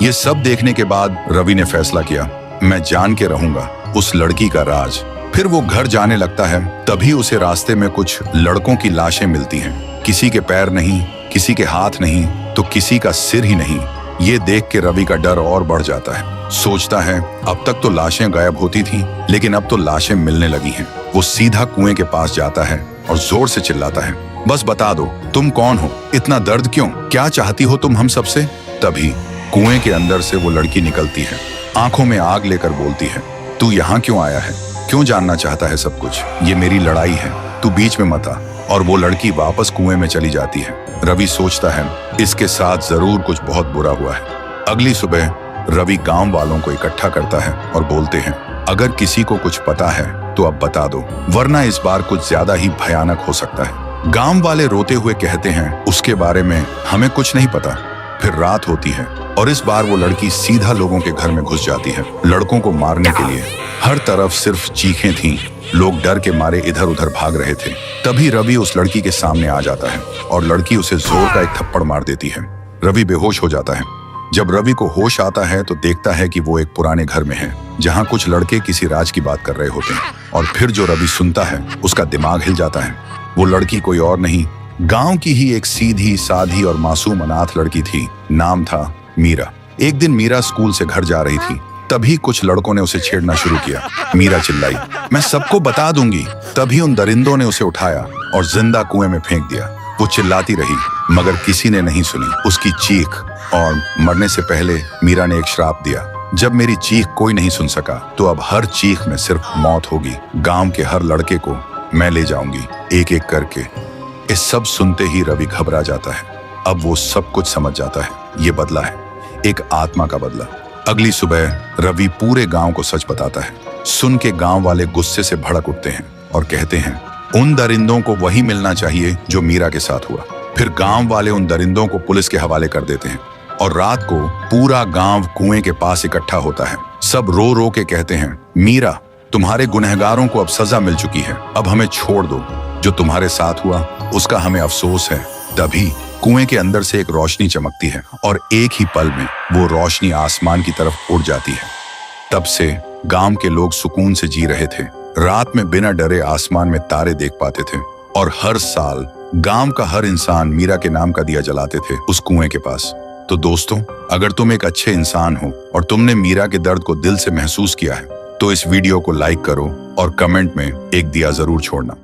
ये सब देखने के बाद रवि ने फैसला किया, मैं जान के रहूंगा उस लड़की का राज। फिर वो घर जाने लगता है, तभी उसे रास्ते में कुछ लड़कों की लाशें मिलती हैं। किसी के पैर नहीं, किसी के हाथ नहीं, तो किसी का सिर ही नहीं। ये देख के रवि का डर और बढ़ जाता है। सोचता है अब तक तो लाशें गायब होती थीं, लेकिन अब तो लाशें मिलने लगी हैं। वो सीधा कुएं के पास जाता है और जोर से चिल्लाता है, बस बता दो तुम कौन हो, इतना दर्द क्यों, क्या चाहती हो तुम हम सबसे। तभी कुएं के अंदर से वो लड़की निकलती है, आंखों में आग लेकर बोलती है, तू यहाँ क्यों आया है, क्यों जानना चाहता है सब कुछ, ये मेरी लड़ाई है, तू बीच में मत आ। और वो लड़की वापस कुएं में चली जाती है। रवि सोचता है इसके साथ जरूर कुछ बहुत बुरा हुआ है। अगली सुबह रवि गांव वालों को इकट्ठा करता है और बोलते हैं, अगर किसी को कुछ पता है तो अब बता दो, वरना इस बार कुछ ज्यादा ही भयानक हो सकता है। गांव वाले रोते हुए कहते हैं, उसके बारे में हमें कुछ नहीं पता। फिर रात होती है और इस बार वो लड़की सीधा लोगों के घर में घुस जाती है, लड़कों को मारने के लिए। हर तरफ सिर्फ चीखें थीं, लोग डर के मारे इधर उधर भाग रहे थे। तभी रवि उस लड़की के सामने आ जाता है और लड़की उसे जोर का एक थप्पड़ मार देती है। रवि बेहोश हो जाता है। जब रवि को होश आता है तो देखता है कि वो एक पुराने घर में है, जहाँ कुछ लड़के किसी राज की बात कर रहे होते हैं। और फिर जो रवि सुनता है उसका दिमाग हिल जाता है। वो लड़की कोई और नहीं, गांव की ही एक सीधी साधी और मासूम अनाथ लड़की थी। नाम था मीरा। एक दिन मीरा स्कूल से घर जा रही थी, तभी कुछ लड़कों ने उसे छेड़ना शुरू किया। मीरा चिल्लाई, मैं सबको बता दूंगी। तभी उन दरिंदों ने उसे उठाया और जिंदा कुएं में फेंक दिया। वो चिल्लाती रही मगर किसी ने नहीं सुनी उसकी चीख। और मरने से पहले मीरा ने एक श्राप दिया, जब मेरी चीख कोई नहीं सुन सका तो अब हर चीख में सिर्फ मौत होगी। गांव के हर लड़के को मैं ले जाऊंगी एक एक करके। इस सब सुनते ही रवि घबरा जाता है। अब वो सब कुछ समझ जाता है, ये बदला है, एक आत्मा का बदला। अगली सुबह रवि पूरे गांव को सच बताता है। सुन के गांव वाले गुस्से से भड़क उठते हैं और कहते हैं, उन दरिंदों को वही मिलना चाहिए जो मीरा के साथ हुआ। फिर गांव वाले उन दरिंदों को पुलिस के हवाले कर देते हैं और रात को पूरा गांव कुएं के पास इकट्ठा होता है। सब रो रो के कहते हैं, मीरा तुम्हारे गुनहगारों को अब सजा मिल चुकी है, अब हमें छोड़ दो। जो तुम्हारे साथ हुआ उसका हमें अफसोस है। तभी कुएं के अंदर से एक रोशनी चमकती है और एक ही पल में वो रोशनी आसमान की तरफ उड़ जाती है। तब से गांव के लोग सुकून से जी रहे थे। रात में बिना डरे आसमान में तारे देख पाते थे और हर साल गांव का हर इंसान मीरा के नाम का दिया जलाते थे उस कुएं के पास। तो दोस्तों, अगर तुम एक अच्छे इंसान हो और तुमने मीरा के दर्द को दिल से महसूस किया है तो इस वीडियो को लाइक करो और कमेंट में एक दिया जरूर छोड़ना।